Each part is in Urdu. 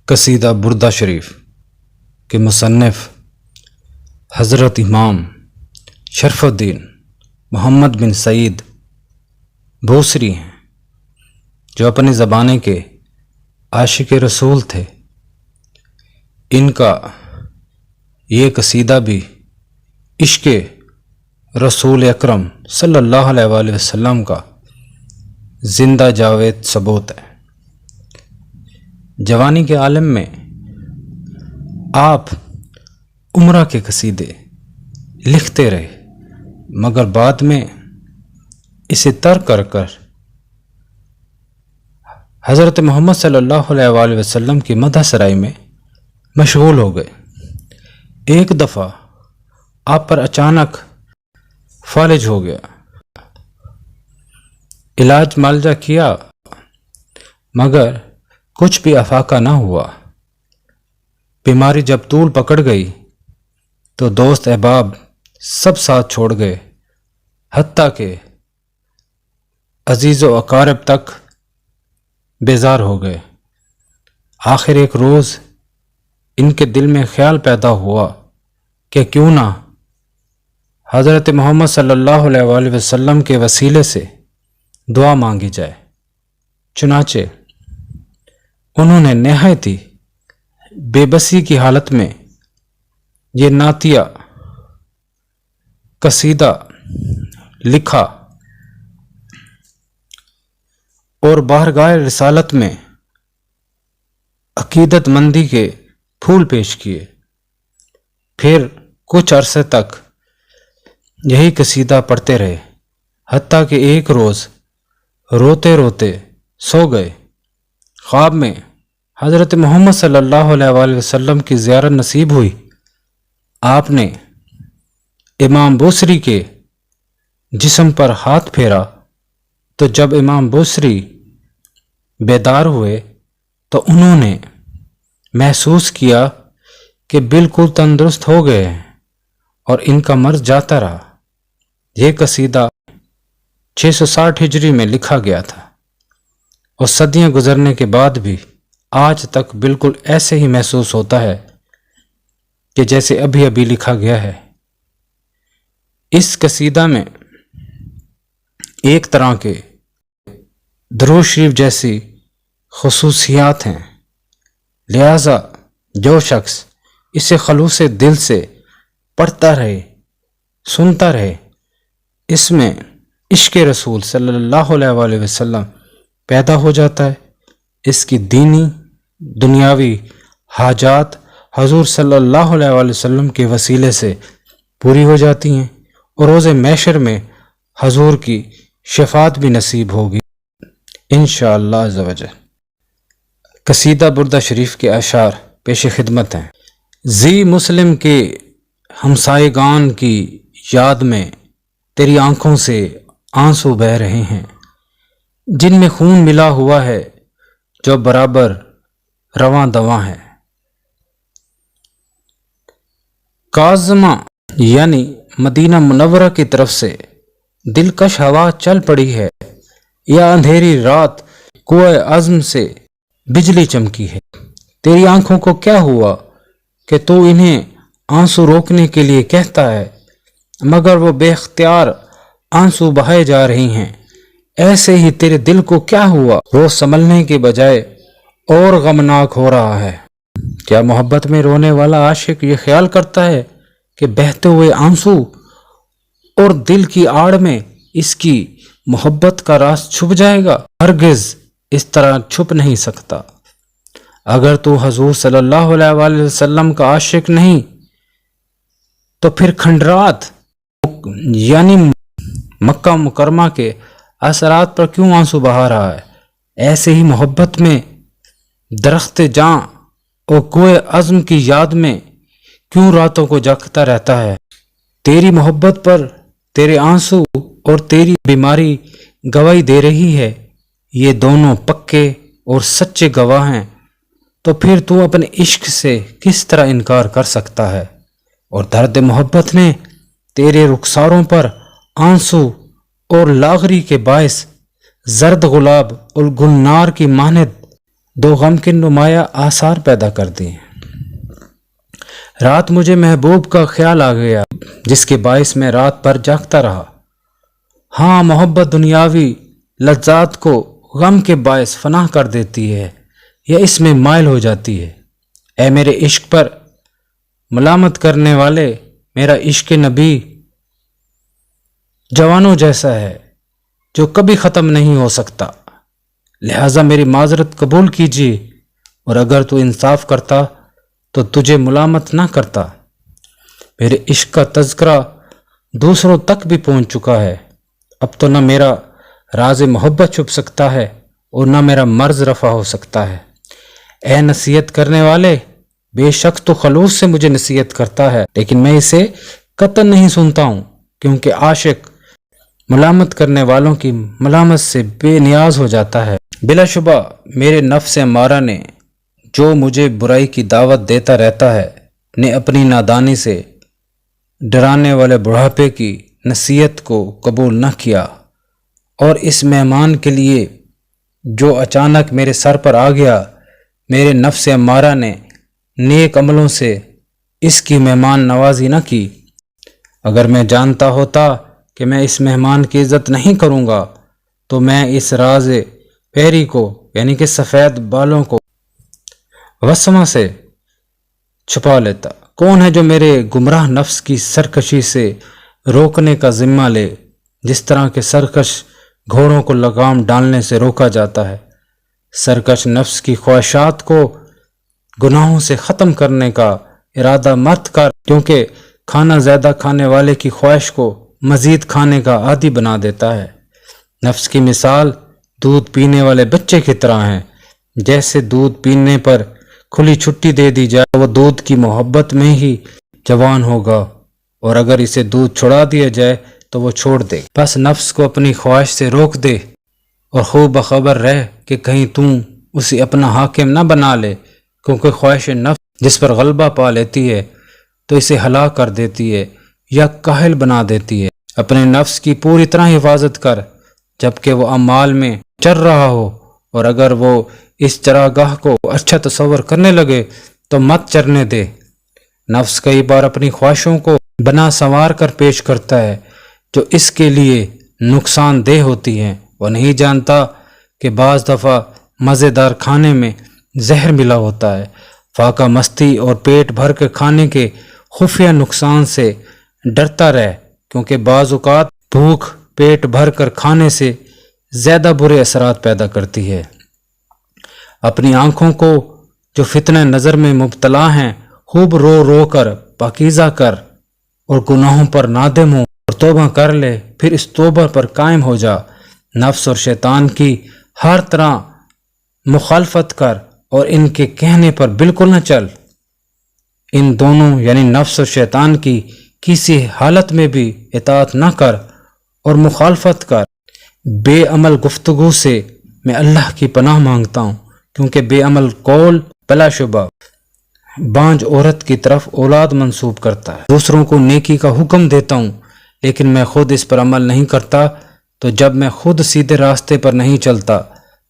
قصیدہ بردہ شریف کے مصنف حضرت امام شرف الدین محمد بن سعید بوسری ہیں، جو اپنی زمانے کے عاشق رسول تھے۔ ان کا یہ قصیدہ بھی عشق رسول اکرم صلی اللہ علیہ وآلہ وسلم کا زندہ جاوید ثبوت ہے۔ جوانی کے عالم میں آپ عمرہ کے قصیدے لکھتے رہے، مگر بعد میں اسے ترک کر کر حضرت محمد صلی اللہ علیہ وآلہ وسلم کی مدح سرائی میں مشغول ہو گئے۔ ایک دفعہ آپ پر اچانک فالج ہو گیا، علاج معالجہ کیا مگر کچھ بھی افاقہ نہ ہوا۔ بیماری جب طول پکڑ گئی تو دوست احباب سب ساتھ چھوڑ گئے، حتیٰ کہ عزیز و اقارب تک بیزار ہو گئے۔ آخر ایک روز ان کے دل میں خیال پیدا ہوا کہ کیوں نہ حضرت محمد صلی اللہ علیہ وآلہ وسلم کے وسیلے سے دعا مانگی جائے۔ چنانچہ انہوں نے نہایت ہی بے بسی کی حالت میں یہ نعتیہ قصیدہ لکھا اور بارگاہ رسالت میں عقیدت مندی کے پھول پیش کیے۔ پھر کچھ عرصے تک یہی قصیدہ پڑھتے رہے، حتیٰ کہ ایک روز روتے روتے سو گئے۔ خواب میں حضرت محمد صلی اللہ علیہ وآلہ وسلم کی زیارت نصیب ہوئی۔ آپ نے امام بوسری کے جسم پر ہاتھ پھیرا تو جب امام بوسری بیدار ہوئے تو انہوں نے محسوس کیا کہ بالکل تندرست ہو گئے ہیں اور ان کا مرض جاتا رہا۔ یہ قصیدہ 660 ہجری میں لکھا گیا تھا اور صدیاں گزرنے کے بعد بھی آج تک بالکل ایسے ہی محسوس ہوتا ہے کہ جیسے ابھی ابھی لکھا گیا ہے۔ اس قصیدہ میں ایک طرح کے درود شریف جیسی خصوصیات ہیں، لہذا جو شخص اسے خلوص دل سے پڑھتا رہے، سنتا رہے، اس میں عشق رسول صلی اللہ علیہ وآلہ وسلم پیدا ہو جاتا ہے۔ اس کی دینی دنیاوی حاجات حضور صلی اللہ علیہ وآلہ وسلم کے وسیلے سے پوری ہو جاتی ہیں اور روز محشر میں حضور کی شفاعت بھی نصیب ہوگی انشاءاللہ عز و جل۔ قصیدہ بردہ شریف کے اشعار پیش خدمت ہیں۔ زی مسلم کے ہمسائگان کی یاد میں تیری آنکھوں سے آنسو بہہ رہے ہیں، جن میں خون ملا ہوا ہے جو برابر رواں دواں ہے۔ کاظمہ یعنی مدینہ منورہ کی طرف سے دلکش ہوا چل پڑی ہے، یا اندھیری رات کوہ عزم سے بجلی چمکی ہے۔ تیری آنکھوں کو کیا ہوا کہ تو انہیں آنسو روکنے کے لیے کہتا ہے، مگر وہ بے اختیار آنسو بہائے جا رہی ہیں۔ ایسے ہی تیرے دل کو کیا ہوا، وہ سنبھلنے کے بجائے اور غمناک ہو رہا ہے۔ کیا محبت میں رونے والا عاشق یہ خیال کرتا ہے کہ بہتے ہوئے آنسو اور دل کی آڑ میں اس کی محبت کا راز چھپ جائے گا؟ ہرگز اس طرح چھپ نہیں سکتا۔ اگر تو حضور صلی اللہ علیہ وآلہ وسلم کا عاشق نہیں تو پھر کھنڈرات یعنی مکہ مکرمہ کے اثرات پر کیوں آنسو بہا رہا ہے؟ ایسے ہی محبت میں درخت جاں اور کوہ عزم کی یاد میں کیوں راتوں کو جاگتا رہتا ہے؟ تیری محبت پر تیرے آنسو اور تیری بیماری گواہی دے رہی ہے، یہ دونوں پکے اور سچے گواہ ہیں، تو پھر تو اپنے عشق سے کس طرح انکار کر سکتا ہے؟ اور درد محبت نے تیرے رخساروں پر آنسو اور لاغری کے باعث زرد گلاب اور گلنار کی مانند دو غم کے نمایاں آثار پیدا کر دیے۔ رات مجھے محبوب کا خیال آ گیا جس کے باعث میں رات بھر جاگتا رہا۔ ہاں، محبت دنیاوی لذات کو غم کے باعث فنا کر دیتی ہے یا اس میں مائل ہو جاتی ہے۔ اے میرے عشق پر ملامت کرنے والے، میرا عشق نبی جوانوں جیسا ہے جو کبھی ختم نہیں ہو سکتا، لہٰذا میری معذرت قبول کیجیے، اور اگر تو انصاف کرتا تو تجھے ملامت نہ کرتا۔ میرے عشق کا تذکرہ دوسروں تک بھی پہنچ چکا ہے، اب تو نہ میرا راز محبت چھپ سکتا ہے اور نہ میرا مرض رفع ہو سکتا ہے۔ اے نصیحت کرنے والے، بے شک تو خلوص سے مجھے نصیحت کرتا ہے، لیکن میں اسے قطعاً نہیں سنتا ہوں، کیونکہ عاشق ملامت کرنے والوں کی ملامت سے بے نیاز ہو جاتا ہے۔ بلا شبہ میرے نفس امارہ نے، جو مجھے برائی کی دعوت دیتا رہتا ہے، نے اپنی نادانی سے ڈرانے والے بڑھاپے کی نصیحت کو قبول نہ کیا، اور اس مہمان کے لیے جو اچانک میرے سر پر آ گیا، میرے نفس امارہ نے نیک عملوں سے اس کی مہمان نوازی نہ کی۔ اگر میں جانتا ہوتا کہ میں اس مہمان کی عزت نہیں کروں گا تو میں اس راز پیری کو، یعنی کہ سفید بالوں کو، وسما سے چھپا لیتا۔ کون ہے جو میرے گمراہ نفس کی سرکشی سے روکنے کا ذمہ لے، جس طرح کے سرکش گھوڑوں کو لگام ڈالنے سے روکا جاتا ہے؟ سرکش نفس کی خواہشات کو گناہوں سے ختم کرنے کا ارادہ مت کر، کیونکہ کھانا زیادہ کھانے والے کی خواہش کو مزید کھانے کا عادی بنا دیتا ہے۔ نفس کی مثال دودھ پینے والے بچے کی طرح ہے۔ جیسے دودھ پینے پر کھلی چھٹی دے دی جائے، وہ دودھ کی محبت میں ہی جوان ہوگا، اور اگر اسے دودھ چھڑا دیا جائے تو وہ چھوڑ دے۔ بس نفس کو اپنی خواہش سے روک دے اور خوب بخبر رہ کہ کہیں تم اسے اپنا حاکم نہ بنا لے، کیونکہ خواہش نفس جس پر غلبہ پا لیتی ہے تو اسے ہلاک کر دیتی ہے یا کاہل بنا دیتی ہے۔ اپنے نفس کی پوری طرح حفاظت کر جبکہ وہ اعمال میں چر رہا ہو، اور اگر وہ اس چراگاہ کو اچھا تصور کرنے لگے تو مت چرنے دے۔ نفس کئی بار اپنی خواہشوں کو بنا سنوار کر پیش کرتا ہے جو اس کے لیے نقصان دہ ہوتی ہیں۔ وہ نہیں جانتا کہ بعض دفعہ مزیدار کھانے میں زہر ملا ہوتا ہے۔ فاقہ مستی اور پیٹ بھر کے کھانے کے خفیہ نقصان سے ڈرتا رہ، کیونکہ بعض اوقات بھوک پیٹ بھر کر کھانے سے زیادہ برے اثرات پیدا کرتی ہے۔ اپنی آنکھوں کو جو فتنہ نظر میں مبتلا ہیں خوب رو رو کر پاکیزہ کر، اور گناہوں پر نادم ہو اور توبہ کر لے، پھر اس توبہ پر قائم ہو جا۔ نفس اور شیطان کی ہر طرح مخالفت کر اور ان کے کہنے پر بالکل نہ چل۔ ان دونوں یعنی نفس اور شیطان کی کسی حالت میں بھی اطاعت نہ کر اور مخالفت کر۔ بے عمل گفتگو سے میں اللہ کی پناہ مانگتا ہوں، کیونکہ بے عمل قول بلا شبہ بانج عورت کی طرف اولاد منسوب کرتا ہے۔ دوسروں کو نیکی کا حکم دیتا ہوں لیکن میں خود اس پر عمل نہیں کرتا، تو جب میں خود سیدھے راستے پر نہیں چلتا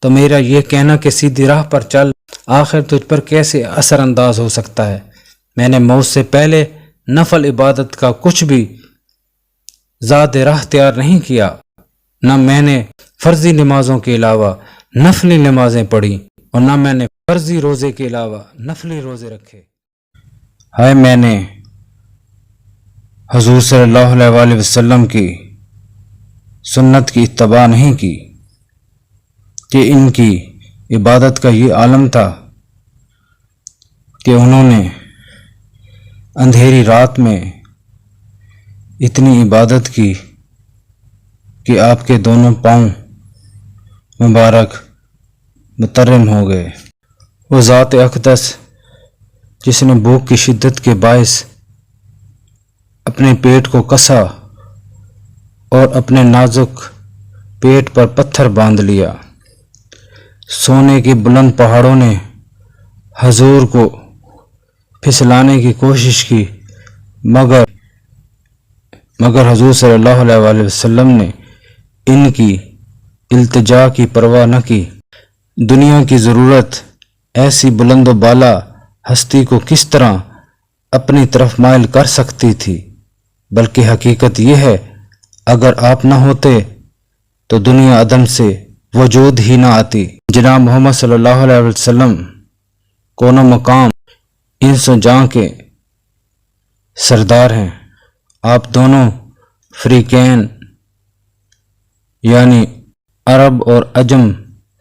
تو میرا یہ کہنا کہ سیدھی راہ پر چل آخر تجھ پر کیسے اثر انداز ہو سکتا ہے؟ میں نے موت سے پہلے نفل عبادت کا کچھ بھی ذات راہ تیار نہیں کیا، نہ میں نے فرضی نمازوں کے علاوہ نفلی نمازیں پڑھی، اور نہ میں نے فرضی روزے کے علاوہ نفلی روزے رکھے۔ ہائے، میں نے حضور صلی اللہ علیہ وآلہ وسلم کی سنت کی اتباع نہیں کی کہ ان کی عبادت کا یہ عالم تھا کہ انہوں نے اندھیری رات میں اتنی عبادت کی کہ آپ کے دونوں پاؤں مبارک مترم ہو گئے۔ وہ ذات اقدس جس نے بھوک کی شدت کے باعث اپنے پیٹ کو کسا اور اپنے نازک پیٹ پر پتھر باندھ لیا۔ سونے کے بلند پہاڑوں نے حضور کو پھسلانے کی کوشش کی، مگر حضور صلی اللہ علیہ وآلہ وسلم نے ان کی التجا کی پرواہ نہ کی۔ دنیا کی ضرورت ایسی بلند و بالا ہستی کو کس طرح اپنی طرف مائل کر سکتی تھی، بلکہ حقیقت یہ ہے اگر آپ نہ ہوتے تو دنیا عدم سے وجود ہی نہ آتی۔ جناب محمد صلی اللہ علیہ وسلم کون و مقام انس و جاں کے سردار ہیں۔ آپ دونوں فریقین یعنی عرب اور عجم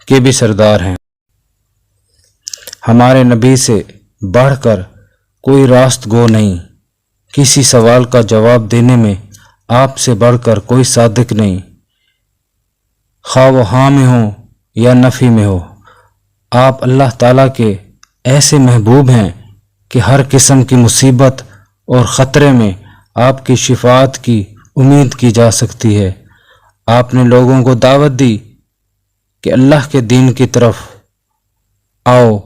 کے بھی سردار ہیں۔ ہمارے نبی سے بڑھ کر کوئی راست گو نہیں، کسی سوال کا جواب دینے میں آپ سے بڑھ کر کوئی صادق نہیں، خواہ وہ ہاں میں ہو یا نفی میں ہو۔ آپ اللہ تعالیٰ کے ایسے محبوب ہیں کہ ہر قسم کی مصیبت اور خطرے میں آپ کی شفاعت کی امید کی جا سکتی ہے۔ آپ نے لوگوں کو دعوت دی کہ اللہ کے دین کی طرف آؤ،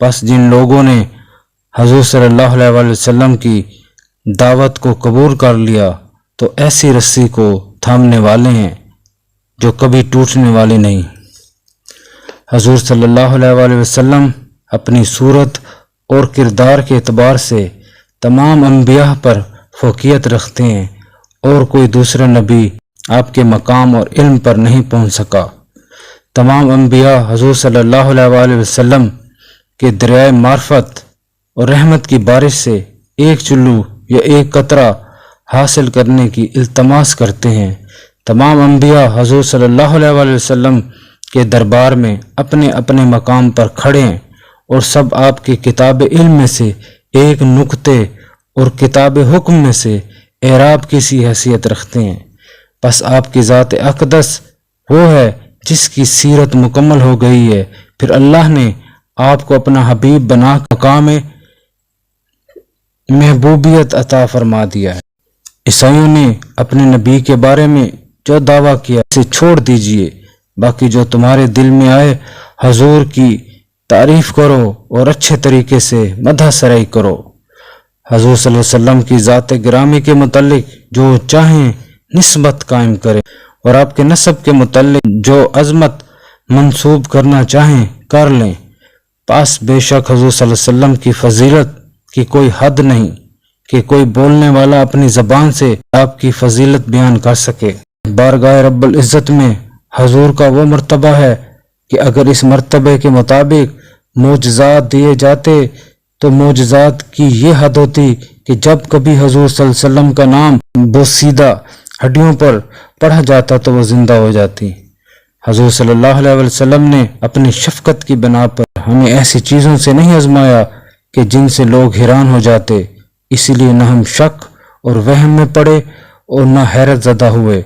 پس جن لوگوں نے حضور صلی اللہ علیہ وآلہ وسلم کی دعوت کو قبول کر لیا تو ایسی رسی کو تھامنے والے ہیں جو کبھی ٹوٹنے والی نہیں۔ حضور صلی اللہ علیہ وآلہ وسلم اپنی صورت اور کردار کے اعتبار سے تمام انبیاء پر فوقیت رکھتے ہیں، اور کوئی دوسرا نبی آپ کے مقام اور علم پر نہیں پہنچ سکا۔ تمام انبیاء حضور صلی اللہ علیہ وآلہ وسلم کے دریائے معرفت اور رحمت کی بارش سے ایک چلو یا ایک قطرہ حاصل کرنے کی التماس کرتے ہیں۔ تمام انبیاء حضور صلی اللہ علیہ وآلہ وسلم کے دربار میں اپنے اپنے مقام پر کھڑے ہیں، اور سب آپ کی کتاب علم میں سے ایک نقطے اور کتاب حکم میں سے اعراب کی سی حیثیت رکھتے ہیں۔ بس آپ کی ذات اقدس وہ ہے جس کی سیرت مکمل ہو گئی ہے، پھر اللہ نے آپ کو اپنا حبیب بنا مقام محبوبیت عطا فرما دیا ہے۔ عیسائیوں نے اپنے نبی کے بارے میں جو دعویٰ کیا اسے چھوڑ دیجئے، باقی جو تمہارے دل میں آئے حضور کی تعریف کرو اور اچھے طریقے سے مدح سرائی کرو۔ حضور صلی اللہ علیہ وسلم کی ذات گرامی کے متعلق جو چاہیں نسبت قائم کرے، اور آپ کے نسب کے متعلق جو عظمت منسوب کرنا چاہیں کر لیں۔ پاس بے شک حضور صلی اللہ علیہ وسلم کی فضیلت کی کوئی حد نہیں کہ کوئی بولنے والا اپنی زبان سے آپ کی فضیلت بیان کر سکے۔ بارگاہ رب العزت میں حضور کا وہ مرتبہ ہے کہ اگر اس مرتبے کے مطابق معجزات دیے جاتے تو معجزات کی یہ حد ہوتی کہ جب کبھی حضور صلی اللہ علیہ وسلم کا نام بوسیدہ ہڈیوں پر پڑھا جاتا تو وہ زندہ ہو جاتی۔ حضور صلی اللہ علیہ وسلم نے اپنی شفقت کی بنا پر ہمیں ایسی چیزوں سے نہیں آزمایا کہ جن سے لوگ حیران ہو جاتے، اسی لیے نہ ہم شک اور وہم میں پڑے اور نہ حیرت زدہ ہوئے۔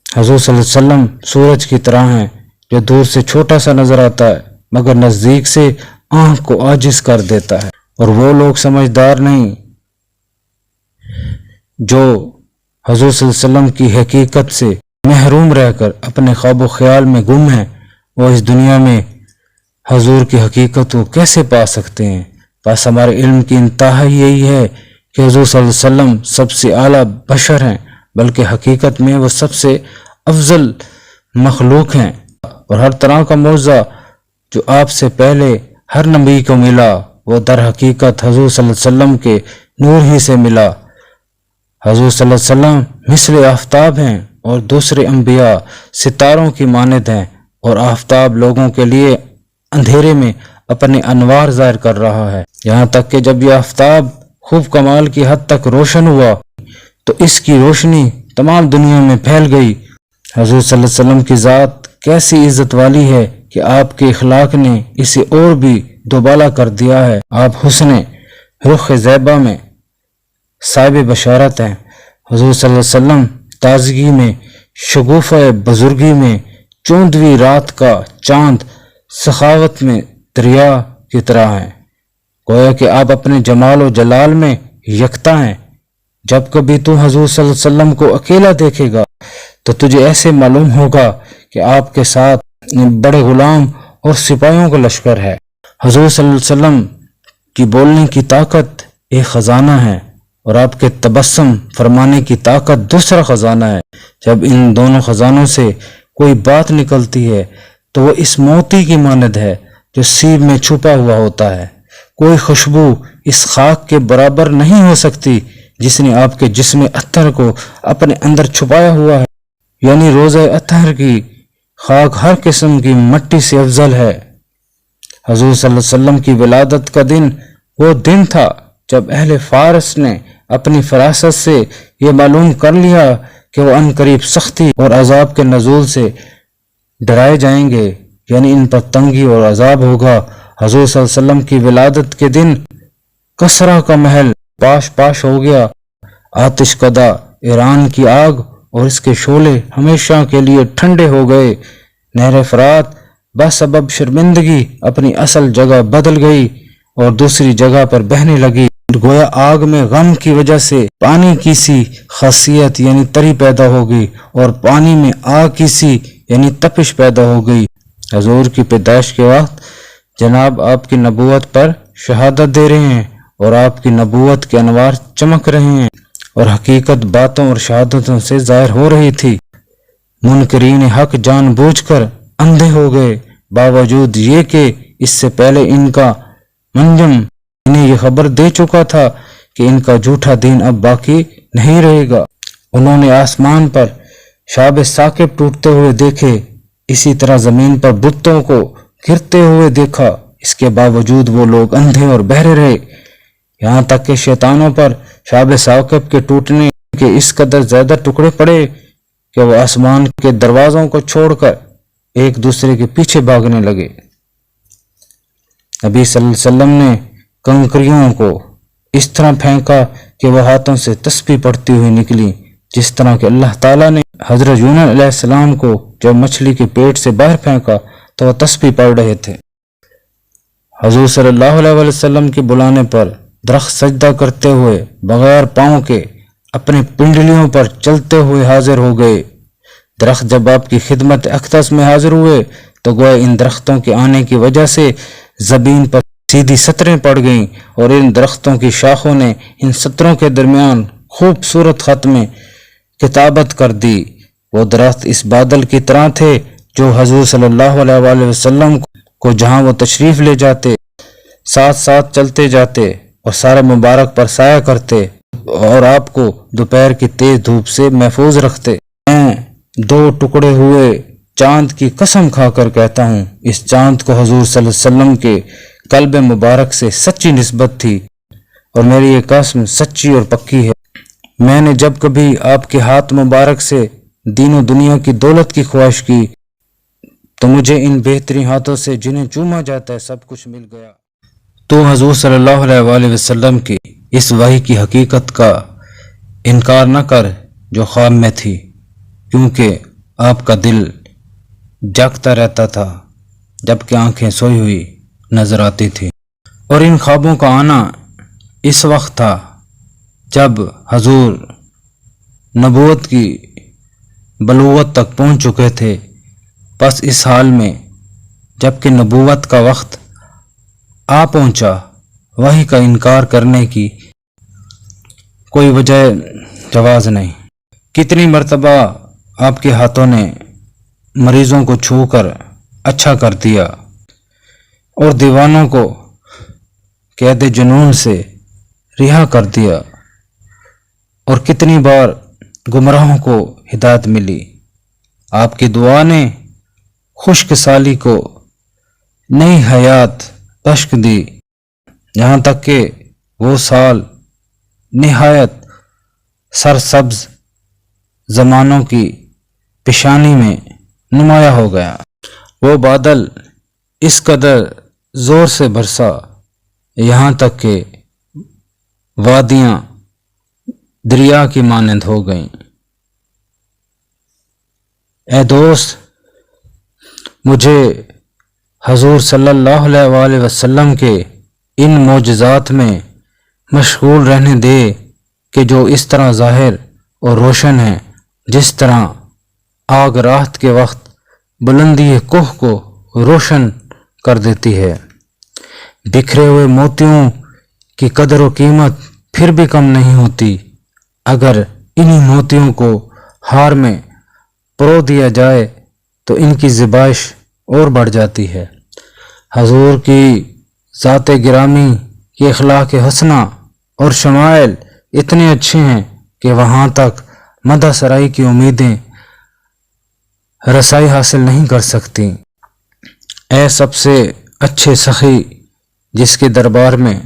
حضور صلی اللہ علیہ وسلم سورج کی طرح ہیں جو دور سے چھوٹا سا نظر آتا ہے مگر نزدیک سے آنکھ کو عاجز کر دیتا ہے، اور وہ لوگ سمجھدار نہیں جو حضور صلی اللہ علیہ وسلم کی حقیقت سے محروم رہ کر اپنے خواب و خیال میں گم ہیں، وہ اس دنیا میں حضور کی حقیقت کو کیسے پا سکتے ہیں؟ بس ہمارے علم کی انتہا یہی ہے کہ حضور صلی اللہ علیہ وسلم سب سے اعلیٰ بشر ہیں، بلکہ حقیقت میں وہ سب سے افضل مخلوق ہیں، اور ہر طرح کا معجزہ جو آپ سے پہلے ہر نبی کو ملا وہ در حقیقت حضور صلی اللہ علیہ وسلم کے نور ہی سے ملا۔ حضور صلی اللہ علیہ وسلم مثل آفتاب ہیں اور دوسرے انبیاء ستاروں کی مانند ہیں، اور آفتاب لوگوں کے لیے اندھیرے میں اپنے انوار ظاہر کر رہا ہے، یہاں تک کہ جب یہ آفتاب خوب کمال کی حد تک روشن ہوا تو اس کی روشنی تمام دنیا میں پھیل گئی۔ حضور صلی اللہ علیہ وسلم کی ذات کیسی عزت والی ہے کہ آپ کے اخلاق نے اسے اور بھی دوبالا کر دیا ہے۔ آپ حسن رخ زیبا میں صاحب بشارت ہیں۔ حضور صلی اللہ علیہ وسلم تازگی میں، شگوفہ بزرگی میں، چوندویں رات کا چاند سخاوت میں دریا کی طرح ہیں، گویا کہ آپ اپنے جمال و جلال میں یکتا ہیں۔ جب کبھی تو حضور صلی اللہ علیہ وسلم کو اکیلا دیکھے گا تو تجھے ایسے معلوم ہوگا کہ آپ کے ساتھ بڑے غلام اور سپاہیوں کا لشکر ہے۔ حضور صلی اللہ علیہ وسلم کی بولنے کی طاقت ایک خزانہ ہے، اور آپ کے تبسم فرمانے کی طاقت دوسرا خزانہ ہے۔ جب ان دونوں خزانوں سے کوئی بات نکلتی ہے تو وہ اس موتی کی مانند ہے جو سیب میں چھپا ہوا ہوتا ہے۔ کوئی خوشبو اس خاک کے برابر نہیں ہو سکتی جس نے آپ کے جسم اطہر کو اپنے اندر چھپایا ہوا ہے، یعنی روزہ اطہر کی خاک ہر قسم کی مٹی سے افضل ہے۔ حضور صلی اللہ علیہ وسلم کی ولادت کا دن وہ دن تھا جب اہل فارس نے اپنی فراست سے یہ معلوم کر لیا کہ وہ عنقریب سختی اور عذاب کے نزول سے ڈرائے جائیں گے، یعنی ان پر تنگی اور عذاب ہوگا۔ حضور صلی اللہ علیہ وسلم کی ولادت کے دن کسرا کا محل پاش پاش ہو گیا، آتش کدہ ایران کی آگ اور اس کے شعلے ہمیشہ کے لیے ٹھنڈے ہو گئے۔ نہر فرات بسبب شرمندگی اپنی اصل جگہ بدل گئی اور دوسری جگہ پر بہنے لگی، گویا آگ میں غم کی وجہ سے پانی کی سی خاصیت یعنی تری پیدا ہو گئی اور پانی میں آگ کی سی یعنی تپش پیدا ہو گئی۔ حضور کی پیدائش کے وقت جناب آپ کی نبوت پر شہادت دے رہے ہیں اور آپ کی نبوت کے انوار چمک رہے ہیں اور حقیقت باتوں اور شہادتوں سے ظاہر ہو رہی تھی۔ منکرین حق جان بوجھ کر اندھے ہو گئے، باوجود یہ کہ اس سے پہلے ان کا منجم انہیں یہ خبر دے چکا تھا کہ ان کا جھوٹا دین اب باقی نہیں رہے گا۔ انہوں نے آسمان پر شاب ثاقب ٹوٹتے ہوئے دیکھے، اسی طرح زمین پر بتوں کو گرتے ہوئے دیکھا، اس کے باوجود وہ لوگ اندھے اور بہرے رہے، یہاں تک کہ شیطانوں پر شاب ثاقب کے ٹوٹنے کے اس قدر زیادہ ٹکڑے پڑے کہ وہ آسمان کے دروازوں کو چھوڑ کر ایک دوسرے کے پیچھے بھاگنے لگے۔ نبی صلی اللہ علیہ وسلم نے کنکریوں کو اس طرح پھینکا کہ وہ ہاتھوں سے تسبیح پڑتی ہوئی نکلی، جس طرح کہ اللہ تعالیٰ نے حضرت یونس علیہ السلام کو جب مچھلی کے پیٹ سے باہر پھینکا تو وہ تسبیح پڑھ رہے تھے۔ حضور صلی اللہ علیہ وسلم کے بلانے پر درخت سجدہ کرتے ہوئے بغیر پاؤں کے اپنے پنڈلیوں پر چلتے ہوئے حاضر ہو گئے۔ درخت جب آپ کی خدمت اقدس میں حاضر ہوئے تو گویا ان درختوں کے آنے کی وجہ سے زمین پر سیدھی سطریں پڑ گئیں اور ان درختوں کی شاخوں نے ان سطروں کے درمیان خوبصورت خط میں کتابت کر دی۔ وہ درخت اس بادل کی طرح تھے جو حضور صلی اللہ علیہ وسلم کو جہاں وہ تشریف لے جاتے ساتھ ساتھ چلتے جاتے اور سارے مبارک پر سایہ کرتے اور آپ کو دوپہر کی تیز دھوپ سے محفوظ رکھتے۔ میں دو ٹکڑے ہوئے چاند کی قسم کھا کر کہتا ہوں، اس چاند کو حضور صلی اللہ علیہ وسلم کے قلب مبارک سے سچی نسبت تھی اور میری یہ قسم سچی اور پکی ہے۔ میں نے جب کبھی آپ کے ہاتھ مبارک سے دین و دنیا کی دولت کی خواہش کی تو مجھے ان بہترین ہاتھوں سے جنہیں چوما جاتا ہے سب کچھ مل گیا۔ تو حضور صلی اللہ علیہ وسلم کی اس وحی کی حقیقت کا انکار نہ کر جو خواب میں تھی، کیونکہ آپ کا دل جاگتا رہتا تھا جبکہ آنکھیں سوئی ہوئی نظر آتی تھی، اور ان خوابوں کا آنا اس وقت تھا جب حضور نبوت کی بلوغت تک پہنچ چکے تھے۔ بس اس حال میں جبکہ نبوت کا وقت آ پہنچا، وحی کا انکار کرنے کی کوئی وجہ جواز نہیں۔ کتنی مرتبہ آپ کے ہاتھوں نے مریضوں کو چھو کر اچھا کر دیا اور دیوانوں کو قید جنون سے رہا کر دیا، اور کتنی بار گمراہوں کو ہدایت ملی۔ آپ کی دعا نے خشک سالی کو نئی حیات بخش دی، یہاں تک کہ وہ سال نہایت سرسبز زمانوں کی پیشانی میں نمایاں ہو گیا۔ وہ بادل اس قدر زور سے برسا یہاں تک کہ وادیاں دریا کی مانند ہو گئیں۔ اے دوست، مجھے حضور صلی اللہ علیہ وسلم کے ان معجزات میں مشغول رہنے دے کہ جو اس طرح ظاہر اور روشن ہیں جس طرح آگ رات کے وقت بلندی کوہ کو روشن کر دیتی ہے۔ بکھرے ہوئے موتیوں کی قدر و قیمت پھر بھی کم نہیں ہوتی اگر انہی موتیوں کو ہار میں پرو دیا جائے تو ان کی زیبائش اور بڑھ جاتی ہے۔ حضور کی ذات گرامی کی اخلاق حسنہ اور شمائل اتنے اچھے ہیں کہ وہاں تک مدح سرائی کی امیدیں رسائی حاصل نہیں کر سکتی۔ اے سب سے اچھے سخی جس کے دربار میں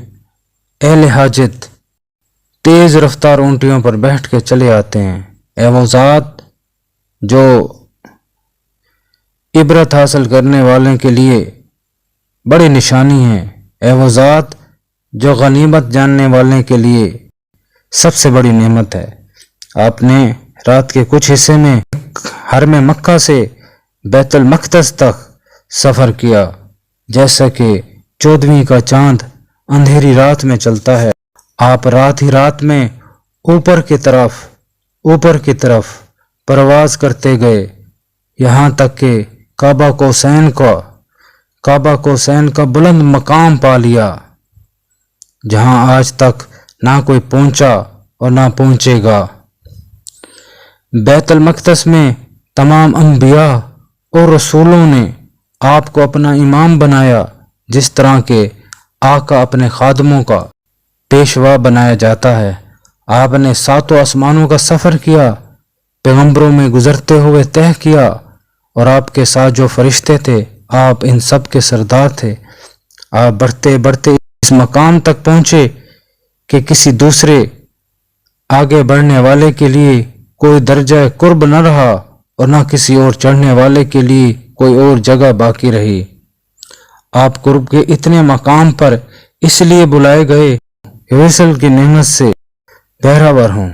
اہل حاجت تیز رفتار اونٹیوں پر بیٹھ کے چلے آتے ہیں، اے وہ ذات جو عبرت حاصل کرنے والے کے لیے بڑی نشانی ہے، اے وہ ذات جو غنیمت جاننے والے کے لیے سب سے بڑی نعمت ہے۔ آپ نے رات کے کچھ حصے میں حرم مکہ سے بیت المقدس تک سفر کیا، جیسا کہ 14ویں کا چاند اندھیری رات میں چلتا ہے۔ آپ رات ہی رات میں اوپر کی طرف پرواز کرتے گئے، یہاں تک کہ کعبہ کوسین کا بلند مقام پا لیا، جہاں آج تک نہ کوئی پہنچا اور نہ پہنچے گا۔ بیت المقدس میں تمام انبیاء اور رسولوں نے آپ کو اپنا امام بنایا، جس طرح کہ آقا اپنے خادموں کا پیشوا بنایا جاتا ہے۔ آپ نے 7 آسمانوں کا سفر کیا، پیغمبروں میں گزرتے ہوئے طے کیا، اور آپ کے ساتھ جو فرشتے تھے آپ ان سب کے سردار تھے۔ آپ بڑھتے بڑھتے اس مقام تک پہنچے کہ کسی دوسرے آگے بڑھنے والے کے لیے کوئی درجہ قرب نہ رہا اور نہ کسی اور چڑھنے والے کے لیے کوئی اور جگہ باقی رہی۔ آپ قرب کے اتنے مقام پر اس لیے بلائے گئے کہ وصل کی نعمت سے بہرہ ہوں،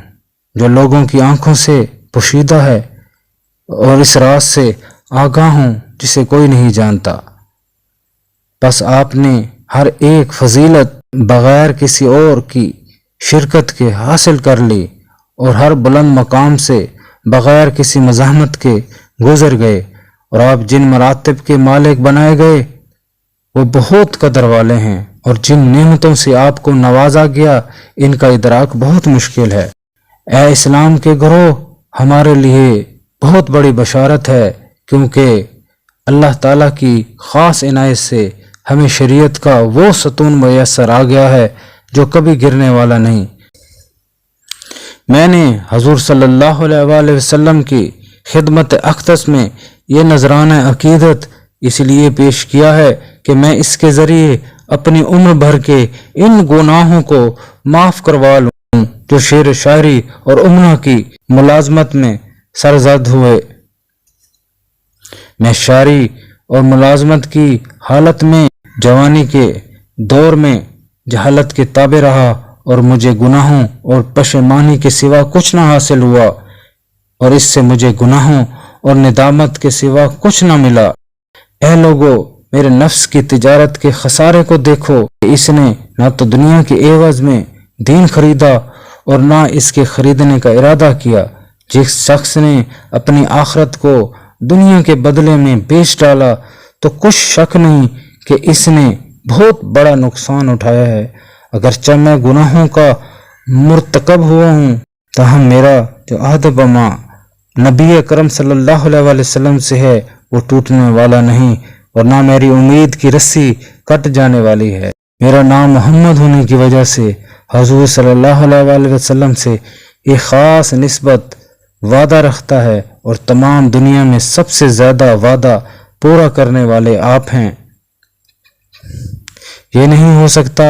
جو لوگوں کی آنکھوں سے پوشیدہ ہے، اور اس راز سے آگاہ ہوں جسے کوئی نہیں جانتا۔ بس آپ نے ہر ایک فضیلت بغیر کسی اور کی شرکت کے حاصل کر لی، اور ہر بلند مقام سے بغیر کسی مزاحمت کے گزر گئے، اور آپ جن مراتب کے مالک بنائے گئے وہ بہت قدر والے ہیں، اور جن نعمتوں سے آپ کو نوازا گیا ان کا ادراک بہت مشکل ہے۔ اے اسلام کے گروہ، ہمارے لیے بہت بڑی بشارت ہے، کیونکہ اللہ تعالیٰ کی خاص عنایت سے ہمیں شریعت کا وہ ستون میسر آ گیا ہے جو کبھی گرنے والا نہیں۔ میں نے حضور صلی اللہ علیہ وآلہ وسلم کی خدمت اقدس میں یہ نذرانہ عقیدت اس لیے پیش کیا ہے کہ میں اس کے ذریعے اپنی عمر بھر کے ان گناہوں کو معاف کروا لوں جو شعر و شاعری اور عمرہ کی ملازمت میں سرزد ہوئے۔ میں شاعری اور ملازمت کی حالت میں جوانی کے دور میں جہالت کے تابع رہا، اور مجھے گناہوں اور پشیمانی کے سوا کچھ نہ حاصل ہوا، اور اس سے مجھے گناہوں اور ندامت کے سوا کچھ نہ ملا۔ اے لوگو، میرے نفس کی تجارت کے خسارے کو دیکھو کہ اس نے نہ تو دنیا کے عوض میں دین خریدا اور نہ اس کے خریدنے کا ارادہ کیا۔ جس شخص نے اپنی آخرت کو دنیا کے بدلے میں بیچ ڈالا تو کچھ شک نہیں کہ اس نے بہت بڑا نقصان اٹھایا ہے۔ اگرچہ میں گناہوں کا مرتکب ہوا ہوں، تاہم میرا جو عہد بما نبی اکرم صلی اللہ علیہ وآلہ وسلم سے ہے وہ ٹوٹنے والا نہیں، اور نہ میری امید کی رسی کٹ جانے والی ہے۔ میرا نام محمد ہونے کی وجہ سے حضور صلی اللہ علیہ وآلہ وسلم سے ایک خاص نسبت وعدہ رکھتا ہے، اور تمام دنیا میں سب سے زیادہ وعدہ پورا کرنے والے آپ ہیں۔ یہ نہیں ہو سکتا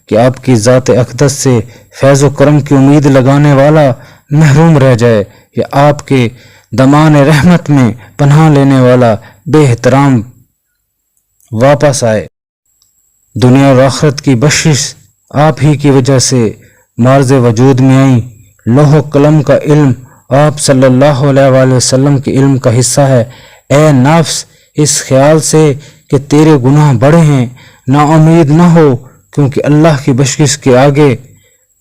کہ آپ کی ذات اقدس سے فیض و کرم کی امید لگانے والا محروم رہ جائے، یا آپ کے دامان رحمت میں پناہ لینے والا بے احترام واپس آئے۔ دنیا اور آخرت کی بخشش آپ ہی کی وجہ سے معرض وجود میں آئی۔ لوح و قلم کا علم آپ صلی اللہ علیہ وآلہ وسلم کے علم کا حصہ ہے۔ اے نفس، اس خیال سے کہ تیرے گناہ بڑے ہیں نا امید نہ ہو، کیونکہ اللہ کی بخشش کے آگے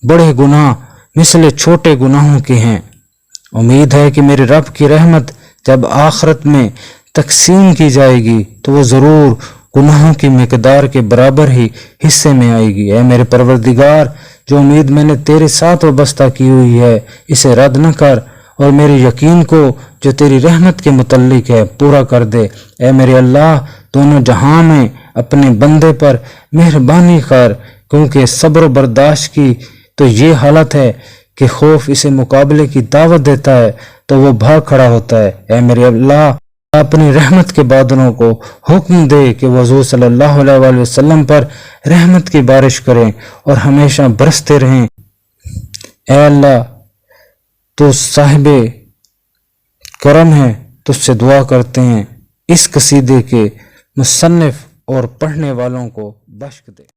بڑے گناہ مثل چھوٹے گناہوں کے ہیں۔ امید ہے کہ میرے رب کی رحمت جب آخرت میں تقسیم کی جائے گی تو وہ ضرور گناہوں کی مقدار کے برابر ہی حصے میں آئے گی۔ اے میرے پروردگار، جو امید میں نے تیرے ساتھ وابستہ کی ہوئی ہے اسے رد نہ کر، اور میرے یقین کو جو تیری رحمت کے متعلق ہے پورا کر دے۔ اے میرے اللہ، دونوں جہاں میں اپنے بندے پر مہربانی کر، کیونکہ صبر و برداشت کی تو یہ حالت ہے کہ خوف اسے مقابلے کی دعوت دیتا ہے تو وہ بھاگ کھڑا ہوتا ہے۔ اے میرے اللہ، اپنی رحمت کے بادلوں کو حکم دے کہ وہ حضور صلی اللہ علیہ وآلہ وسلم پر رحمت کی بارش کریں اور ہمیشہ برستے رہیں۔ اے اللہ، تو صاحب کرم ہے، تجھ سے دعا کرتے ہیں اس قصیدے کے مصنف اور پڑھنے والوں کو بخش دے۔